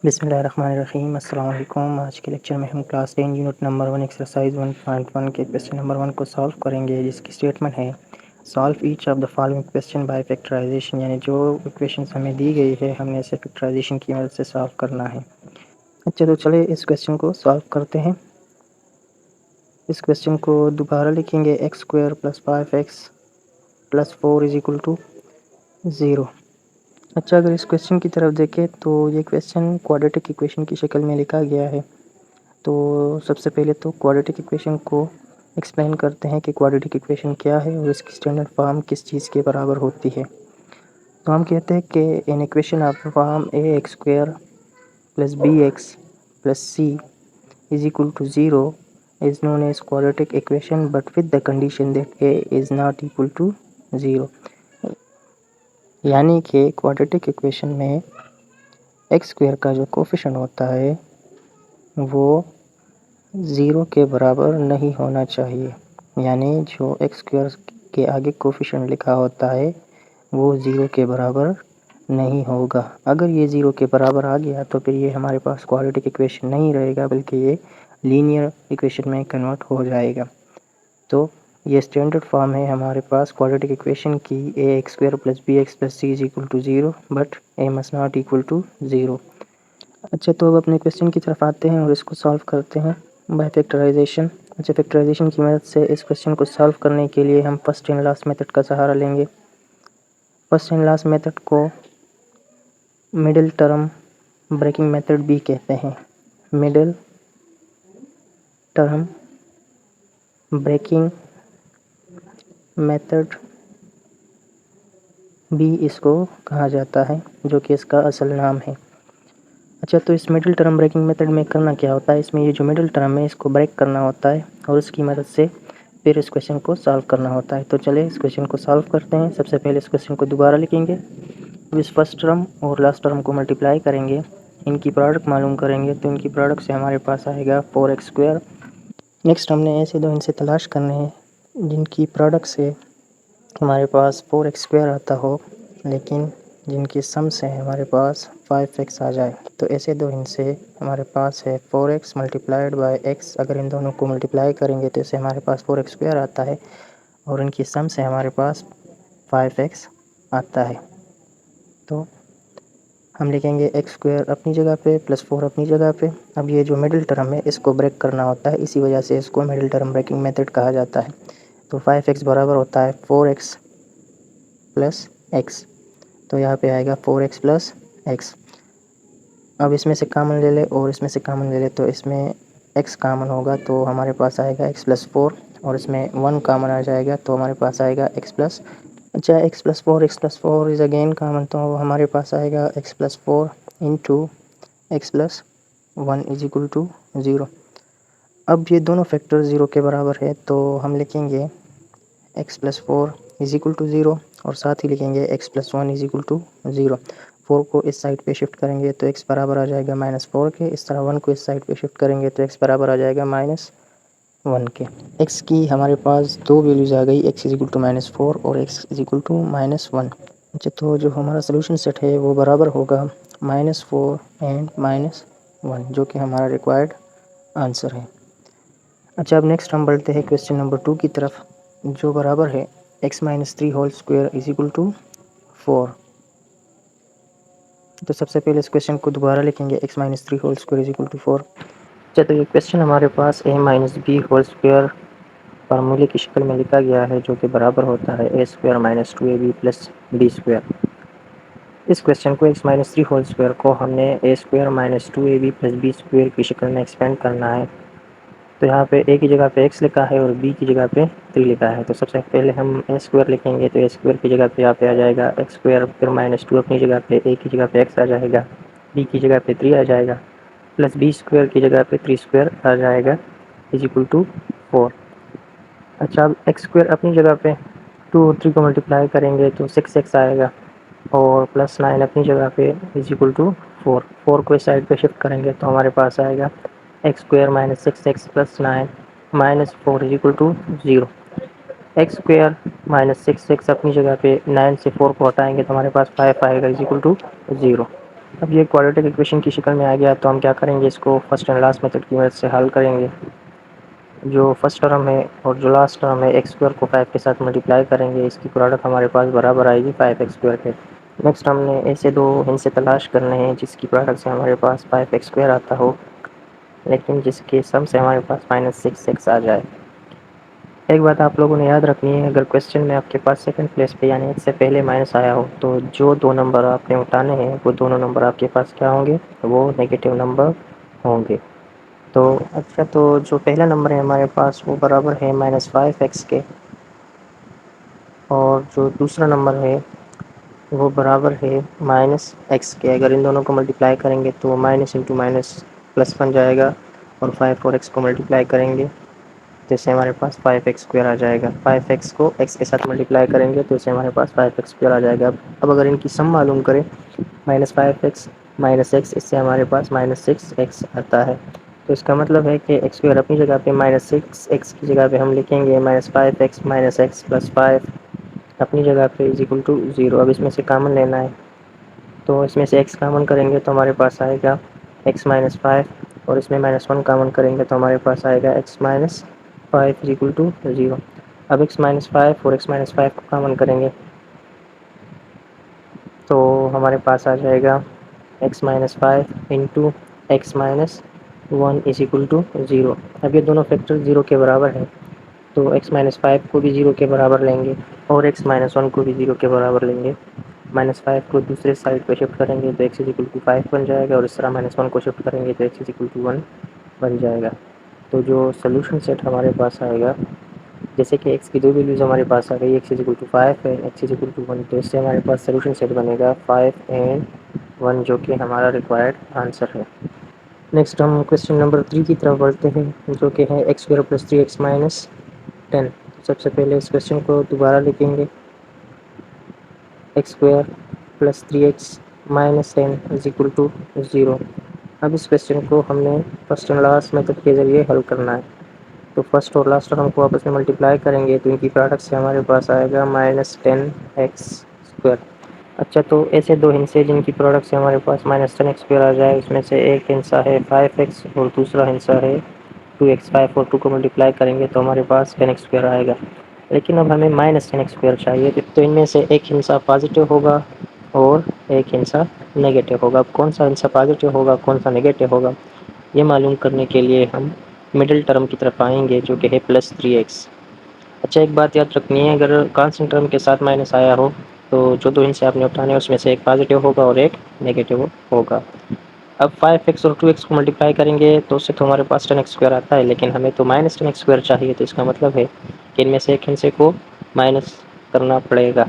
बिस्मिल्लाहिर्रहमानिर्रहीम। अस्सलाम वालेकुम। आज के लेक्चर में हम क्लास 10 यूनिट नंबर 1 एक्सरसाइज 1.1 के क्वेश्चन नंबर 1 को सॉल्व करेंगे, जिसकी स्टेटमेंट है solve each of the following question by factorisation. यानी जो इक्वेशंस हमें दी गई है हमने इसे फैक्टराइजेशन की मदद से सॉल्व करना है। अच्छा, तो चले इस क्वेश्चन को सॉल्व करते हैं। इस क्वेश्चन को दोबारा लिखेंगे x² + 5x + 4 = 0। अच्छा, अगर इस क्वेश्चन की तरफ देखें तो ये क्वेश्चन क्वाड्रेटिक इक्वेशन की शक्ल में लिखा गया है। तो सबसे पहले तो क्वाड्रेटिक इक्वेशन को एक्सप्लेन करते हैं कि क्वाड्रेटिक इक्वेशन क्या है और इसकी स्टैंडर्ड फॉर्म किस चीज़ के बराबर होती है। तो हम कहते हैं कि an equation of form ax² + bx + c = 0 is known as quadratic equation, but with the condition that a is not equal to 0। यानी कि क्वाड्रेटिक इक्वेशन में x² का जो कोफिशिएंट होता है वो 0 के बराबर नहीं होना चाहिए। यानी जो x² के आगे कोफिशिएंट लिखा होता है वो 0 के बराबर नहीं होगा। अगर ये 0 के बराबर आ गया तो फिर ये हमारे पास क्वाड्रेटिक इक्वेशन नहीं रहेगा, बल्कि ये लीनियर इक्वेशन में कन्वर्ट हो जाएगा। तो ये स्टैंडर्ड फॉर्म है हमारे पास क्वाड्रेटिक इक्वेशन की ax² + bx + c = 0, but a must not equal to 0। अच्छा, तो अब अपने क्वेश्चन की तरफ आते हैं और इसको सॉल्व करते हैं बाय फैक्टराइजेशन। अच्छा, फैक्टराइजेशन की मदद से इस क्वेश्चन को सॉल्व करने के लिए हम फर्स्ट एंड लास्ट मेथड का सहारा लेंगे। फर्स्ट एंड लास्ट मेथड को मिडिल टर्म ब्रेकिंग मेथड भी कहते हैं। मिडिल टर्म ब्रेकिंग मेथड भी इसको कहा जाता है, जो कि इसका असल नाम है। अच्छा, तो इस मिडिल टर्म ब्रेकिंग मेथड में करना क्या होता है, इसमें ये जो मिडिल टर्म है इसको ब्रेक करना होता है और उसकी मदद से फिर इस क्वेश्चन को सॉल्व करना होता है। तो चले इस क्वेश्चन को सॉल्व करते हैं। सबसे पहले इस क्वेश्चन को दोबारा लिखेंगे, इस फर्स्ट टर्म और लास्ट टर्म को मल्टीप्लाई करेंगे, इनकी प्रोडक्ट मालूम करेंगे। तो इनकी प्रोडक्ट से हमारे पास आएगा 4x²। नेक्स्ट हमने ऐसे दो इनसे तलाश करने हैं जिनकी प्रोडक्ट से हमारे पास 4x² आता हो, लेकिन जिनकी सम से हमारे पास 5x आ जाए। तो ऐसे दो इनसे हमारे पास है 4x × x। अगर इन दोनों को मल्टीप्लाई करेंगे तो इससे हमारे पास 4x² आता है और इनकी सम से हमारे पास 5x आता है। तो हम लिखेंगे x² अपनी जगह पे +4 अपनी जगह पे। अब ये जो मिडिल टर्म है इसको ब्रेक करना होता है, इसी वजह से इसको मिडिल टर्म ब्रेकिंग मेथड कहा जाता है। तो 5x बराबर होता है 4x + x। तो यहाँ पे आएगा 4x + x। अब इसमें से कामन ले ले और इसमें से कामन ले ले, तो इसमें x कामन होगा तो हमारे पास आएगा x + 4 और इसमें 1 कामन आ जाएगा तो हमारे पास आएगा x + अच्छा x + 4 इज़ अगेन कामन, तो हमारे पास आएगा x + 4 × x + 1 = 0। अब ये दोनों फैक्टर 0 के बराबर है तो हम लिखेंगे x + 4 = 0 और साथ ही लिखेंगे x + 1 = 0। 4 को इस साइड पे शिफ्ट करेंगे तो x बराबर आ जाएगा -4 के। इस तरह 1 को इस साइड पे शिफ्ट करेंगे तो x बराबर आ जाएगा -1 के। x की हमारे पास दो वैल्यूज़ आ गई, x = -4 और x = -1। अच्छा, तो जो हमारा सोल्यूशन सेट है वो बराबर होगा -4 एंड -1, जो कि हमारा रिक्वायर्ड आंसर है। अच्छा, अब नेक्स्ट हम बढ़ते हैं क्वेश्चन नंबर 2 की तरफ, जो बराबर है x - 3² = 4। तो सबसे पहले इस क्वेश्चन को दोबारा लिखेंगे x - 3² = 4। अच्छा, तो ये क्वेश्चन हमारे पास a - b² फार्मूले की शक्ल में लिखा गया है, जो कि बराबर होता है a² - 2ab + b²। इस क्वेश्चन को x - 3² को हमने a² - 2ab + b² की शक्ल में एक्सपेंड करना है। तो यहाँ पे a की जगह पे x लिखा है और b की जगह पे 3 लिखा है। तो सबसे पहले हम a² लिखेंगे, तो a² की जगह पे यहाँ पे आ जाएगा x², फिर -2 अपनी जगह पे, a की जगह पे x आ जाएगा, b की जगह पे 3 आ जाएगा, प्लस b² की जगह पे 3² आ जाएगा = 4। अच्छा, अब x² अपनी जगह पे 2 और 3 को मल्टीप्लाई करेंगे तो 6x आएगा और +9 अपनी जगह पे = 4। 4 को इस साइड पे शिफ्ट करेंगे तो हमारे पास आएगा x² - 6x + 9 - 4 = 0। x² - 6x अपनी जगह पे 9 से 4 को हटाएंगे तो हमारे पास 5 आएगा = 0। अब ये क्वाड्रेटिक इक्वेशन की शक्ल में आ गया, तो हम क्या करेंगे, इसको फर्स्ट एंड लास्ट मेथड की मदद से हल करेंगे। जो फर्स्ट टर्म है और जो लास्ट टर्म है, एक्स स्क्वायर को 5 के साथ मल्टीप्लाई करेंगे, इसकी प्रोडक्ट हमारे पास बराबर आएगी 5x स्क्वायर के। नेक्स्ट हमने ऐसे दो हिस्से तलाश करने हैं जिसकी प्रोडक्ट से हमारे पास 5x स्क्वायर आता हो, लेकिन जिसके सम से हमारे पास -6x आ जाए। एक बात आप लोगों ने याद रखनी है, अगर क्वेश्चन में आपके पास सेकंड प्लेस पे यानी x से पहले माइनस आया हो, तो जो दो नंबर आपने उठाने हैं वो दोनों नंबर आपके पास क्या होंगे, वो नेगेटिव नंबर होंगे। तो अच्छा, तो जो पहला नंबर है हमारे पास वो बराबर है -5x के, और जो दूसरा नंबर है वो बराबर है -x के। अगर इन दोनों को मल्टीप्लाई करेंगे तो माइनस इंटू माइनस प्लस बन जाएगा, और 5 और x को मल्टीप्लाई करेंगे तो इससे हमारे पास 5x स्क्वायर आ जाएगा। 5x को x के साथ मल्टीप्लाई करेंगे तो इससे हमारे पास 5x स्क्वायर आ जाएगा। अब अगर इनकी सम मालूम करें, -5x -x, इससे हमारे पास -6x आता है। तो इसका मतलब है कि एक्स स्क्वायर अपनी जगह पे -6x की जगह पे हम लिखेंगे -5x -x प्लस 5 अपनी जगह पे इज इक्वल टू 0। अब इसमें से कॉमन लेना है, तो इसमें से x कॉमन करेंगे तो हमारे पास आएगा x माइनस 5, और इसमें -1 कॉमन करेंगे तो हमारे पास आएगा x minus 5 is equal to 0। अब x माइनस 5 और x माइनस 5 को कॉमन करेंगे तो हमारे पास आ जाएगा x minus 5 into x minus 1 is equal to 0। अब ये दोनों फैक्टर 0 के बराबर हैं, तो x माइनस 5 को भी 0 के बराबर लेंगे और x माइनस 1 को भी 0 के बराबर लेंगे। -5 को दूसरे साइड पे शिफ्ट करेंगे तो x इज इक्वल टू 5 बन जाएगा, और इस तरह -1 को शिफ्ट करेंगे तो x इज इक्वल टू 1 बन जाएगा। तो जो सोल्यूशन सेट हमारे पास आएगा, जैसे कि x की दो वैल्यूज़ हमारे पास आ गई, x इज इक्वल टू 5 है, x इज इक्वल टू 1, तो इससे हमारे पास सोल्यूशन सेट बनेगा 5 एंड 1, जो कि हमारा रिक्वायर्ड आंसर है। नेक्स्ट हम क्वेश्चन नंबर 3 की तरफ बढ़ते हैं, जो कि है x square plus 3x minus 10। सबसे पहले इस क्वेश्चन को दोबारा लिखेंगे, x square plus 3x minus 10 is equal to 0। अब इस क्वेश्चन को हमने फर्स्ट एंड लास्ट मेथड के ज़रिए हल करना है। तो फर्स्ट और लास्ट टर्म को आपस में मल्टीप्लाई करेंगे तो इनकी प्रोडक्ट से हमारे पास आएगा -10x स्क्वायर। अच्छा, तो ऐसे दो हिस्से जिनकी प्रोडक्ट से हमारे पास -10x स्क्वायर आ जाए, उसमें से एक हिस्सा है 5x और दूसरा हिस्सा है 2x। 5 और 2 को मल्टीप्लाई करेंगे तो हमारे पास 10x स्क्वायर आएगा, लेकिन अब हमें -10x स्क्वायर चाहिए, तो इनमें से एक हिस्सा पॉजिटिव होगा और एक हिस्सा नेगेटिव होगा। अब कौन सा हिस्सा पॉजिटिव होगा, कौन सा नेगेटिव होगा, ये मालूम करने के लिए हम मिडिल टर्म की तरफ आएंगे, जो कि है +3x। अच्छा, एक बात याद रखनी है, अगर कांस्टेंट टर्म के साथ माइनस आया हो तो जो दो हिस्से आपने उठाने हैं उसमें से एक पॉजिटिव होगा और एक नेगेटिव होगा। अब 5x और 2x को मल्टीप्लाई करेंगे तो उससे तो हमारे पास 10x स्क्वायर आता है, लेकिन हमें तो -10x स्क्वायर चाहिए, तो इसका मतलब है कि इनमें से एक हिस्से को माइनस करना पड़ेगा।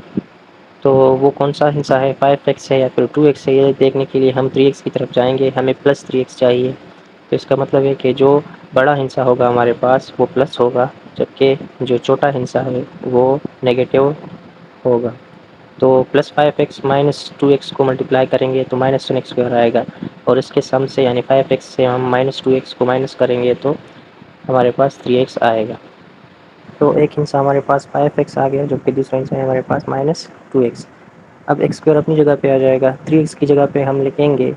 तो वो कौन सा हिस्सा है, 5x है या फिर 2x है, ये देखने के लिए हम 3x की तरफ जाएंगे। हमें +3x चाहिए, तो इसका मतलब है कि जो बड़ा हिस्सा होगा हमारे पास वो प्लस होगा, जबकि जो छोटा हिस्सा है वो नेगेटिव होगा। तो +5x माइनस 2x को मल्टीप्लाई करेंगे तो -10x स्क्वायर आएगा, और इसके सम से यानी 5x से हम -2x को माइनस करेंगे तो हमारे पास 3x आएगा। तो एक हिस्सा हमारे पास 5x आ गया, जबकि दूसरा हिस्सा है हमारे पास -2x। अब एक्स स्क्वायर अपनी जगह पे आ जाएगा, 3x की जगह पे हम लिखेंगे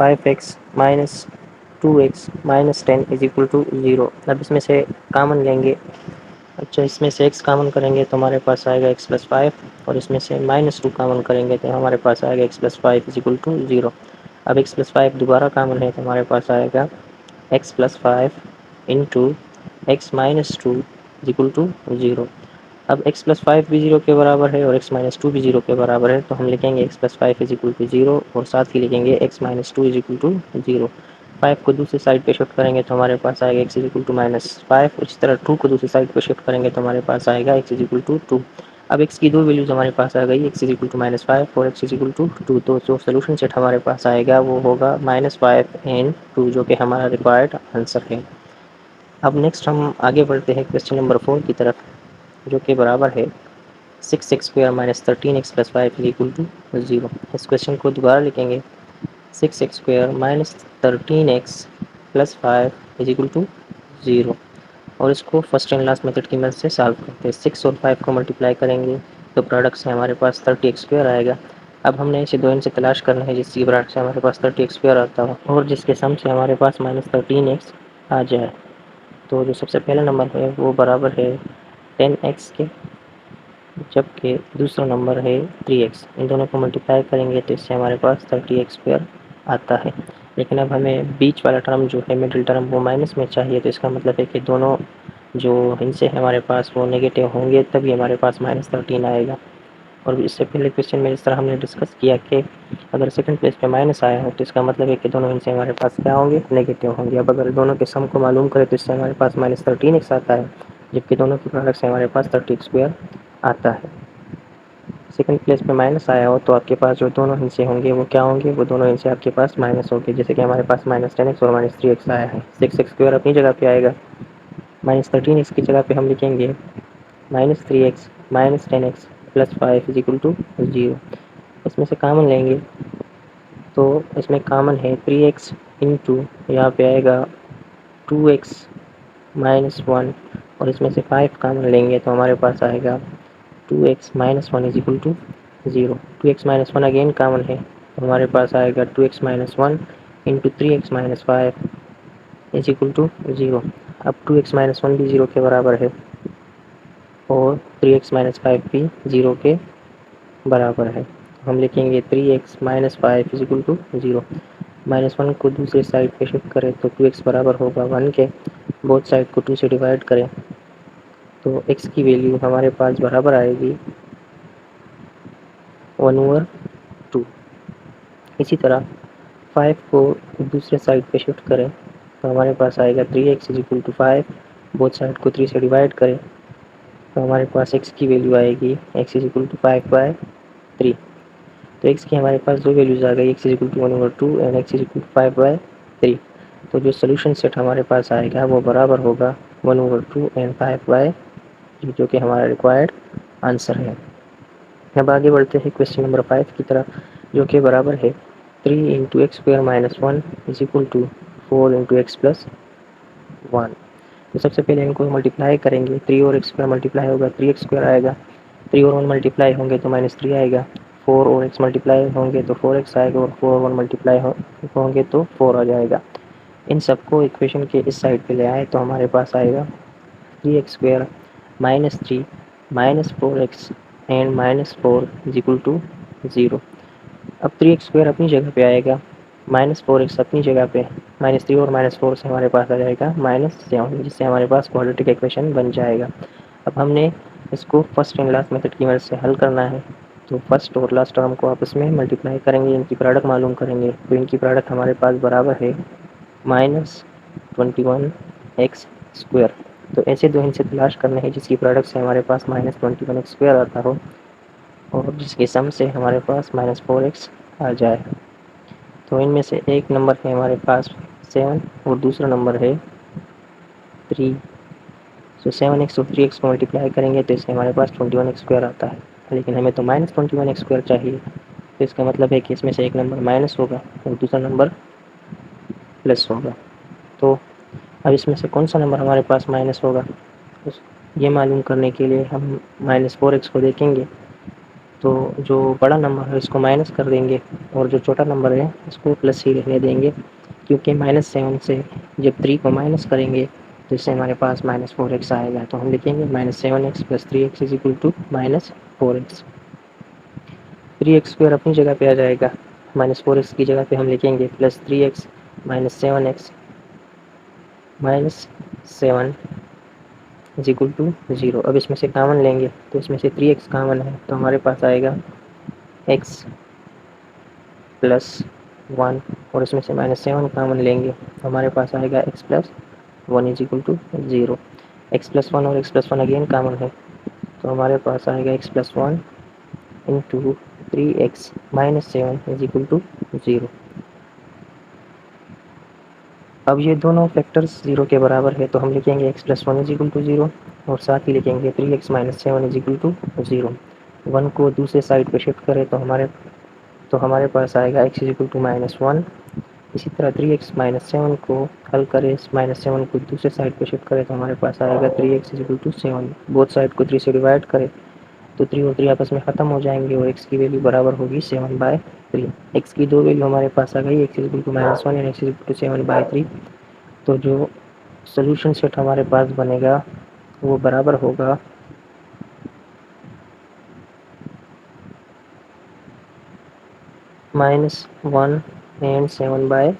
5x minus 2x minus 10 is equal to 0। अब इसमें से कामन लेंगे। अच्छा, इसमें से x कामन करेंगे तो हमारे पास आएगा x प्लस 5, और इसमें से -2 कामन करेंगे तो हमारे पास आएगा x plus 5 is equal to 0। अब x प्लस 5 दोबारा कामन है तो हमारे पास आएगा x plus 5 into x minus 2 is equal to 0। अब x प्लस 5 भी 0 के बराबर है और x माइनस 2 भी 0 के बराबर है, तो हम लिखेंगे x plus 5 is equal to 0, और साथ ही लिखेंगे x minus 2 is equal to 0। 5 को दूसरी साइड पे शिफ्ट करेंगे तो हमारे पास आएगा x इज इक्वल टू -5, इसी तरह 2 को दूसरी साइड पे शिफ्ट करेंगे तो हमारे पास आएगा x इज इक्वल टू 2। अब x की दो वैल्यूज़ हमारे पास आ गई, x इज इक्वल टू -5 और x इज इक्वल टू 2। तो जो सोल्यूशन सेट हमारे पास आएगा वो होगा -5 एंड 2, जो कि हमारा रिक्वायर्ड आंसर है। अब नेक्स्ट हम आगे बढ़ते हैं क्वेश्चन नंबर 4 की तरफ, जो कि बराबर है 6x square minus 13x plus 5 is equal to 0। इस क्वेश्चन को दोबारा लिखेंगे, 6x square minus 13x plus 5 is equal to 0, और इसको फर्स्ट एंड लास्ट मेथड की मदद से सॉल्व करते हैं। 6 और 5 को मल्टीप्लाई करेंगे तो प्रोडक्ट से हमारे पास 30x स्क्वायर आएगा। अब हमने ऐसे दो इनसे तलाश करना है जिसकी ब्रैकेट से हमारे पास 30x² आता हो और जिसके सम से हमारे पास -13x आ जाए। तो जो सबसे पहला नंबर है वो बराबर है 10x के, जबकि दूसरा नंबर है 3x। इन दोनों को मल्टीप्लाई करेंगे तो इससे हमारे पास 30x² आता है। लेकिन अब हमें बीच वाला टर्म जो है मिडिल टर्म वो माइनस में चाहिए, तो इसका मतलब है कि दोनों जो हिस्से हमारे पास वो नेगेटिव होंगे तभी हमारे पास -13 आएगा। और इससे पहले क्वेश्चन में जिस तरह हमने डिस्कस किया कि अगर सेकंड प्लेस पे माइनस आया हो तो इसका मतलब है कि दोनों हिस्से हमारे पास क्या होंगे, नेगेटिव होंगे। अब अगर दोनों के सम को मालूम करें तो इससे हमारे पास -13x आता है, जबकि दोनों के प्रोडक्ट से हमारे पास 30x² आता है। सेकंड प्लेस पे माइनस आया हो तो आपके पास जो दोनों हिस्से होंगे वो क्या होंगे, वो दोनों हिस्से आपके पास माइनस होंगे। जैसे कि हमारे पास -10x और -3x आया है, 6x² अपनी जगह पे आएगा, -13x की जगह पे हम लिखेंगे -3x -10x + 5 = 0। इसमें से कॉमन लेंगे तो इसमें कॉमन है 3x इंटू यहाँ पे आएगा 2x -1 और इसमें से 5 कॉमन लेंगे तो हमारे पास आएगा 2x - 1 = 0। 2x - 1 अगेन कॉमन है तो हमारे पास आएगा 2x - 1 इंटू 3x - 5 = 0। अब 2x - 1 भी 0 के बराबर है और 3x - 5 भी 0 के बराबर है। हम लिखेंगे 3x - 5 = 0। -1 को दूसरे साइड पे शिफ्ट करें तो 2x बराबर होगा 1 के, बोथ साइड को 2 से डिवाइड करें तो x की वैल्यू हमारे पास बराबर आएगी 1/2। इसी तरह 5 को दूसरे साइड पे शिफ्ट करें तो हमारे पास आएगा 3x = 5, बोथ साइड को 3 से डिवाइड करें तो हमारे पास x की वैल्यू आएगी x = 5/3। तो x की हमारे पास दो वैल्यूज़ आ गई, x = 1/2 एंड x = 5/3। तो जो सोल्यूशन सेट हमारे पास आएगा वो बराबर होगा 1/2 एंड 5/3, जो कि हमारा रिक्वायर्ड आंसर है। अब आगे बढ़ते हैं क्वेश्चन नंबर 5 की तरफ, जो कि बराबर है 3 × x² - 1 = 4 × x + 1। तो सबसे पहले इनको मल्टीप्लाई करेंगे, 3 और x² मल्टीप्लाई होगा 3x² आएगा, 3 और 1 मल्टीप्लाई होंगे तो -3 आएगा, 4 और x मल्टीप्लाई होंगे तो 4x आएगा और 4 और 1 मल्टीप्लाई होंगे तो 4 आ जाएगा। इन सबको इक्वेशन के इस साइड पे ले आए तो हमारे पास आएगा 3x² - 3 - 4x एंड -4 = 0। अब 3x² अपनी जगह पे आएगा, -4x अपनी जगह पे, -3 और -4 से हमारे पास आ जाएगा -7, जिससे हमारे पास क्वाड्रेटिक इक्वेशन बन जाएगा। अब हमने इसको फर्स्ट एंड लास्ट मेथड की मदद से हल करना है। तो फर्स्ट और लास्ट टर्म को आपस में मल्टीप्लाई करेंगे, इनकी प्रोडक्ट मालूम करेंगे तो इनकी प्रोडक्ट हमारे पास बराबर है -21x²। तो ऐसे दो इनसे तलाश करने हैं जिसकी प्रोडक्ट से हमारे पास -21x² आता हो और जिसके सम से हमारे पास -4x आ जाए। तो इनमें से एक नंबर है हमारे पास 7 और दूसरा नंबर है 3। तो 7x और 3x को मल्टीप्लाई करेंगे तो इससे हमारे पास 21x² आता है, लेकिन हमें तो -21x² चाहिए। तो इसका मतलब है कि इसमें से एक नंबर माइनस होगा और दूसरा नंबर प्लस होगा। तो अब इसमें से कौन सा नंबर हमारे पास माइनस होगा, ये मालूम करने के लिए हम -4x को देखेंगे। तो जो बड़ा नंबर है इसको माइनस कर देंगे और जो छोटा नंबर है इसको प्लस ही रहने देंगे, क्योंकि -7 से जब 3 को माइनस करेंगे तो इससे हमारे पास -4x आएगा। तो हम लिखेंगे -7x + 3x = -4x। 3x² अपनी जगह पे आ जाएगा, -4x की जगह पे हम लिखेंगे +3x - 7x -7 = 0। अब इसमें से कॉमन लेंगे तो इसमें से 3x कॉमन है तो हमारे पास आएगा x + 1 और इसमें से -7 कॉमन लेंगे तो हमारे पास आएगा x + 1 = 0। x + 1 और x + 1 अगेन कॉमन है तो हमारे पास आएगा x + 1 इंटू 3x - 7 = 0। अब ये दोनों फैक्टर्स 0 के बराबर है तो हम लिखेंगे x + 1 = 0 और साथ ही लिखेंगे 3x - 7 = 0। 1 को दूसरे साइड पे शिफ्ट करें तो हमारे पास आएगा x = -1। इसी तरह 3x - 7 को हल करें, -7 को दूसरे साइड पे शिफ्ट करें तो हमारे पास आएगा 3x = 7। बोथ साइड को 3 से डिवाइड करें तो 3 और 3 आपस में ख़त्म हो जाएंगे और x की वैल्यू बराबर होगी 7/3। x की दो वैल्यू हमारे पास आ गई, x equal to -1 and x equal to 7/3। तो जो सोल्यूशन सेट हमारे पास बनेगा वो बराबर होगा -1 एंड 7/3,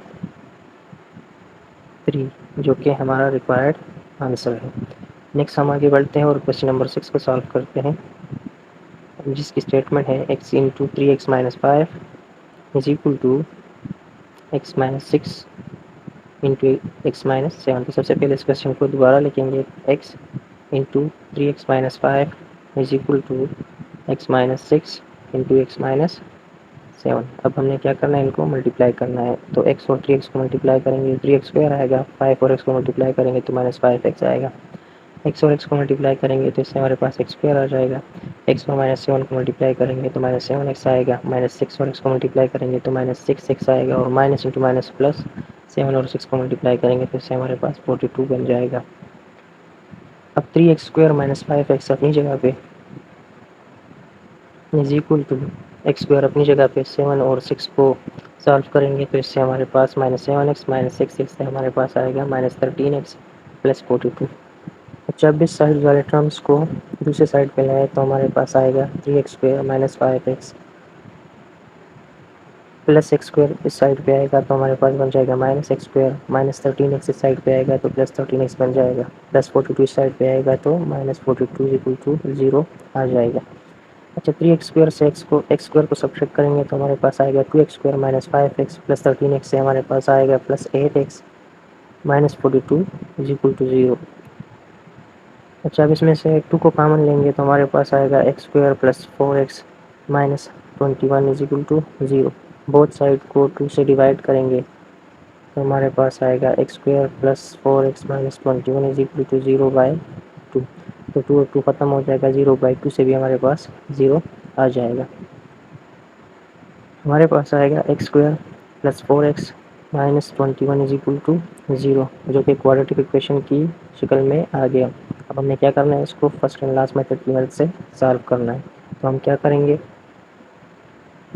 जो कि हमारा रिक्वायर्ड आंसर है। नेक्स्ट हम आगे बढ़ते हैं और क्वेश्चन नंबर 6 को सॉल्व करते हैं, जिसकी स्टेटमेंट है x into 3x minus 5 is equal to x minus 6 into x minus 7। तो सबसे पहले इस क्वेश्चन को दोबारा लिखेंगे, x into 3x minus 5 is equal to x minus 6 into x minus 7। अब हमने क्या करना है, इनको मल्टीप्लाई करना है। तो x और 3x को मल्टीप्लाई करेंगे 3x स्क्वायर आएगा, 5 और x को मल्टीप्लाई करेंगे तो -5x आएगा। x और x को मल्टीप्लाई करेंगे तो इससे हमारे पास x स्क्वायर आ जाएगा। x और -7 को मल्टीप्लाई करेंगे तो -7x आएगा। -6 और x को मल्टीप्लाई करेंगे तो -6x आएगा, और माइनस इंटू माइनस प्लस 7 और 6 को मल्टीप्लाई करेंगे तो इससे हमारे पास 42 बन जाएगा। अब 3x स्क्वायर माइनस 5x अपनी जगह पे is equal to x square अपनी जगह पे 7 और 6 को सॉल्व करेंगे तो इससे हमारे पास -7x -6x से हमारे पास आएगा -13x प्लस 42। अच्छा, अब इस साइड वाले टर्म्स को दूसरे साइड पे लाए तो हमारे पास आएगा 3x square minus 5x plus x square. इस साइड पे आएगा तो हमारे पास बन जाएगा -x स्क्वायर, -13x इस साइड पे आएगा तो +13x बन जाएगा, +42 इस साइड पे आएगा तो -42 इक्वल टू 0 आ जाएगा। अच्छा, 3x स्क्वायर से एक्स स्क्वायर को सब्ट्रैक्ट करेंगे तो हमारे पास आएगा 2x square minus 5x plus 13x से हमारे पास आएगा +8x minus 42 is equal to 0। अच्छा, अब इसमें से 2 को कॉमन लेंगे तो हमारे पास आएगा x square plus 4x minus 21 is equal to 0। Both side को 2 से डिवाइड करेंगे तो हमारे पास आएगा x square plus 4x minus 21 is equal to 0/2। तो 2 और 2 ख़त्म हो जाएगा, 0/2 से भी हमारे पास 0 आ जाएगा। हमारे पास आएगा x square plus 4x minus 21 is equal to 0, जो कि क्वाड्रेटिक इक्वेशन की शक्ल में आ गया। अब हमें क्या करना है, इसको फर्स्ट एंड लास्ट मेथड की मदद से सॉल्व करना है। तो हम क्या करेंगे,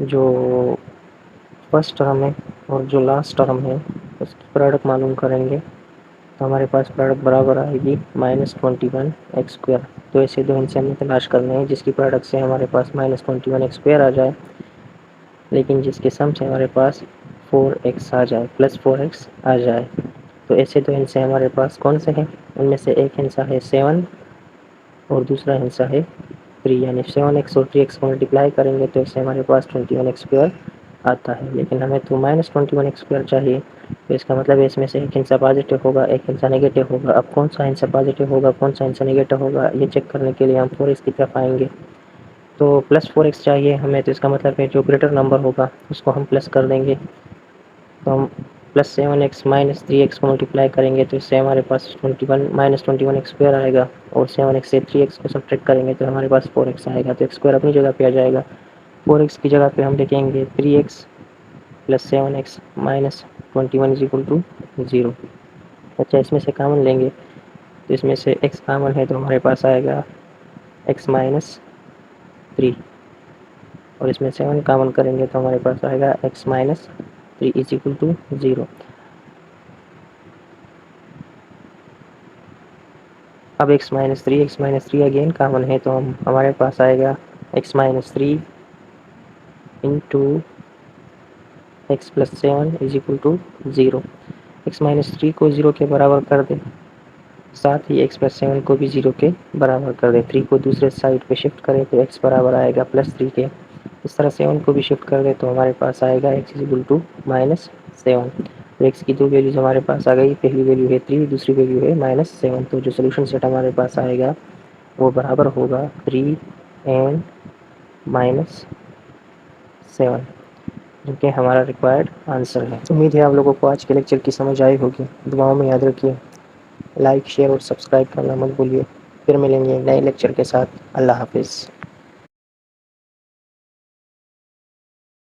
जो फर्स्ट टर्म है और जो लास्ट टर्म है उसकी प्रोडक्ट मालूम करेंगे तो हमारे पास प्रोडक्ट बराबर आएगी -21 एक्स स्क्वायर। तो ऐसे दो इनसे हमें तलाश करने हैं जिसकी प्रोडक्ट से हमारे पास -21 एक्स स्क्वायर आ जाए, लेकिन जिसके सम से हमारे पास 4x आ जाए, +4x आ जाए। तो ऐसे दो हिस्से हमारे पास कौन से हैं, उनमें से एक हिस्सा है 7 और दूसरा हिस्सा है 3, यानी 7x और 3x को मल्टीप्लाई करेंगे तो इससे हमारे पास 21x स्क्वायर आता है। लेकिन हमें तो -21x स्क्वायर चाहिए, तो इसका मतलब है इसमें से एक हिस्सा पॉजिटिव होगा, एक हिस्सा नेगेटिव होगा। अब कौन सा हिस्सा पॉजिटिव होगा, कौन सा हिस्सा नेगेटिव होगा, ये चेक करने के लिए हम 4x की तरफ आएंगे। तो +4x चाहिए हमें, तो इसका मतलब है जो ग्रेटर नंबर होगा उसको हम प्लस कर देंगे। तो हम +7x माइनस 3x को मल्टीप्लाई करेंगे तो इससे हमारे पास 21 स्क्वायर आएगा, और 7x से 3x को सब्ट्रैक्ट करेंगे तो हमारे पास 4x आएगा। तो एक्स स्क्वायर अपनी जगह पे आ जाएगा, 4x की जगह पे हम लिखेंगे 3x plus 7x minus 21 is equal to 0। अच्छा, इसमें से कॉमन लेंगे तो इसमें से x कॉमन है तो हमारे पास आएगा x माइनस 3, और इसमें 7 कॉमन करेंगे तो हमारे पास आएगा x minus 3 is equal to 0। अब x माइनस 3 अगेन कॉमन है तो हमारे पास आएगा x minus 3 into x plus 7 is equal to 0। X minus 3 को 0 के बराबर कर दे, साथ ही x प्लस 7 को भी 0 के बराबर कर दे। 3 को दूसरे साइड पे शिफ्ट करें तो x बराबर आएगा +3 के। इस तरह 7 को भी शिफ्ट कर दे तो हमारे पास आएगा x इज इक्वल टू -7। तो x की दो वैल्यूज हमारे पास आ गई, पहली वैल्यू है 3, दूसरी वैल्यू है -7। तो जो सोल्यूशन सेट हमारे पास आएगा वो बराबर होगा 3 एंड -7, जो कि हमारा रिक्वायर्ड आंसर है। उम्मीद है आप लोगों को आज के लेक्चर की समझ आई होगी। दुआओं में याद रखिए, लाइक शेयर और सब्सक्राइब करना मत भूलिए। फिर मिलेंगे नए लेक्चर के साथ। अल्लाह हाफिज़।